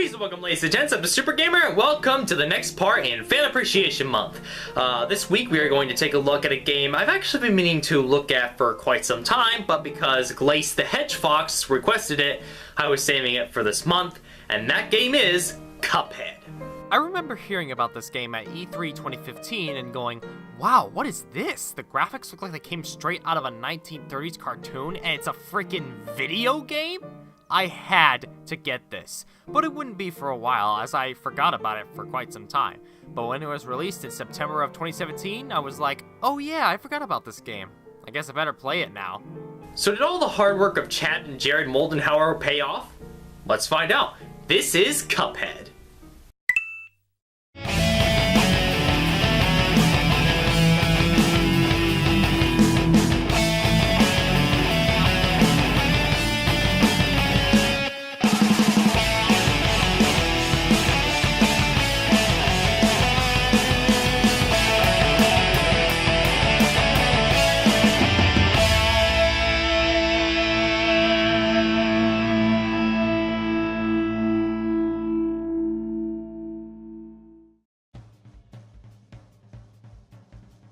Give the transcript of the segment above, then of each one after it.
Greetings and welcome, ladies and gents. I'm the Super Gamer, and welcome to the next part in Fan Appreciation Month. This week we are going to take a look at a game I've actually been meaning to look at for quite some time, but because Glace the Hedge Fox requested it, I was saving it for this month, and that game is Cuphead. I remember hearing about this game at E3 2015 and going, wow, what is this? The graphics look like they came straight out of a 1930s cartoon and it's a freaking video game? I had to get this, but it wouldn't be for a while as I forgot about it for quite some time. But when it was released in September of 2017, I was like, oh yeah, I forgot about this game. I guess I better play it now. So did all the hard work of Chad and Jared Moldenhauer pay off? Let's find out. This is Cuphead.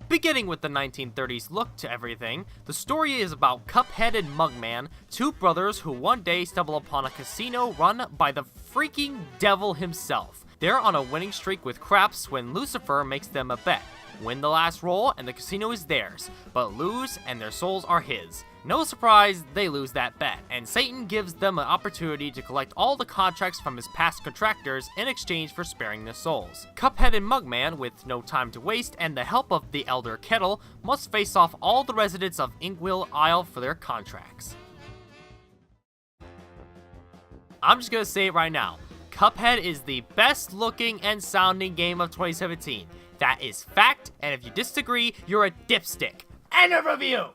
Beginning with the 1930s look to everything, the story is about Cuphead and Mugman, two brothers who one day stumble upon a casino run by the freaking devil himself. They're on a winning streak with craps when Lucifer makes them a bet. Win the last roll and the casino is theirs, but lose and their souls are his. No surprise, they lose that bet, and Satan gives them an opportunity to collect all the contracts from his past contractors in exchange for sparing their souls. Cuphead and Mugman, with no time to waste and the help of the Elder Kettle, must face off all the residents of Inkwell Isle for their contracts. I'm just gonna say it right now. Cuphead is the best looking and sounding game of 2017. That is fact, and if you disagree, you're a dipstick. End of review!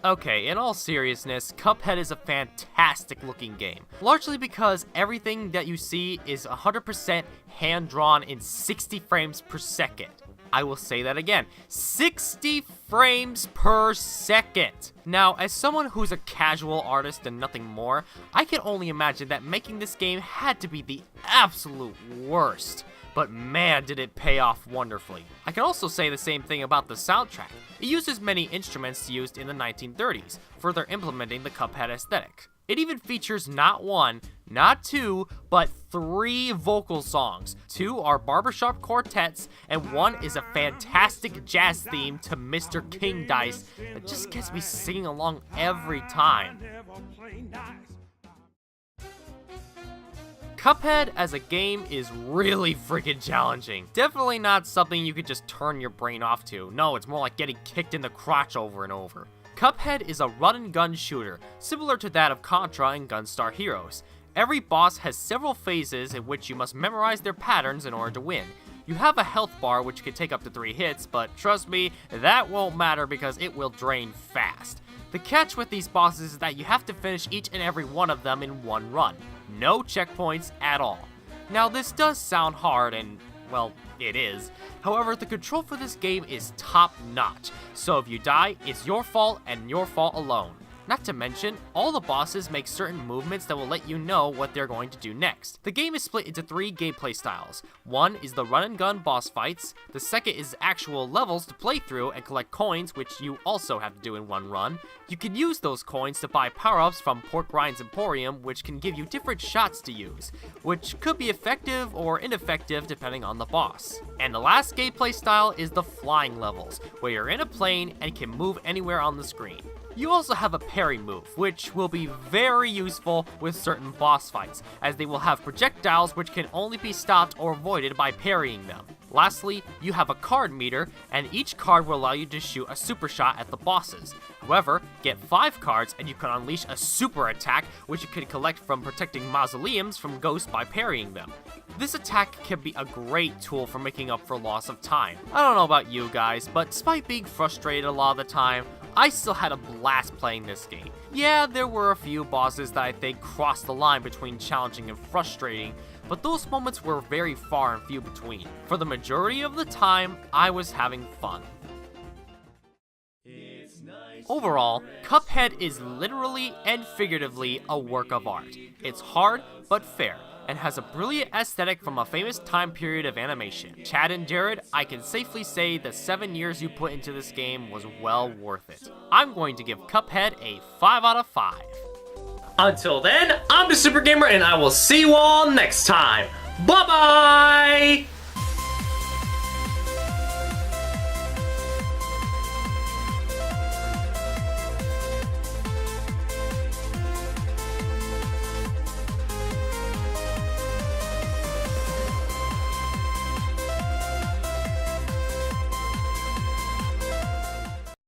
Okay, in all seriousness, Cuphead is a fantastic looking game, largely because everything that you see is 100% hand-drawn in 60 frames per second. I will say that again, 60 frames per second! Now, as someone who's a casual artist and nothing more, I can only imagine that making this game had to be the absolute worst. But man, did it pay off wonderfully. I can also say the same thing about the soundtrack. It uses many instruments used in the 1930s, further implementing the Cuphead aesthetic. It even features not one, not two, but 3 vocal songs. 2 are barbershop quartets, and 1 is a fantastic jazz theme to Mr. King Dice that just gets me singing along every time. Cuphead as a game is really freaking challenging. Definitely not something you could just turn your brain off to. No, it's more like getting kicked in the crotch over and over. Cuphead is a run-and-gun shooter, similar to that of Contra and Gunstar Heroes. Every boss has several phases in which you must memorize their patterns in order to win. You have a health bar which can take up to 3 hits, but trust me, that won't matter because it will drain fast. The catch with these bosses is that you have to finish each and every one of them in one run. No checkpoints at all. Now this does sound hard and, well, it is. However, the control for this game is top notch, so if you die, it's your fault and your fault alone. Not to mention, all the bosses make certain movements that will let you know what they're going to do next. The game is split into 3 gameplay styles. One is the run and gun boss fights, the second is actual levels to play through and collect coins, which you also have to do in one run. You can use those coins to buy power-ups from Pork Ryan's Emporium, which can give you different shots to use, which could be effective or ineffective depending on the boss. And the last gameplay style is the flying levels, where you're in a plane and can move anywhere on the screen. You also have a parry move, which will be very useful with certain boss fights, as they will have projectiles which can only be stopped or avoided by parrying them. Lastly, you have a card meter, and each card will allow you to shoot a super shot at the bosses. However, get 5 cards and you can unleash a super attack, which you can collect from protecting mausoleums from ghosts by parrying them. This attack can be a great tool for making up for loss of time. I don't know about you guys, but despite being frustrated a lot of the time, I still had a blast playing this game. Yeah, there were a few bosses that I think crossed the line between challenging and frustrating, but those moments were very far and few between. For the majority of the time, I was having fun. Overall, Cuphead is literally and figuratively a work of art. It's hard, but fair, and has a brilliant aesthetic from a famous time period of animation. Chad and Jared, I can safely say the 7 years you put into this game was well worth it. I'm going to give Cuphead a 5 out of 5. Until then, I'm the Super Gamer, and I will see you all next time. Bye-bye!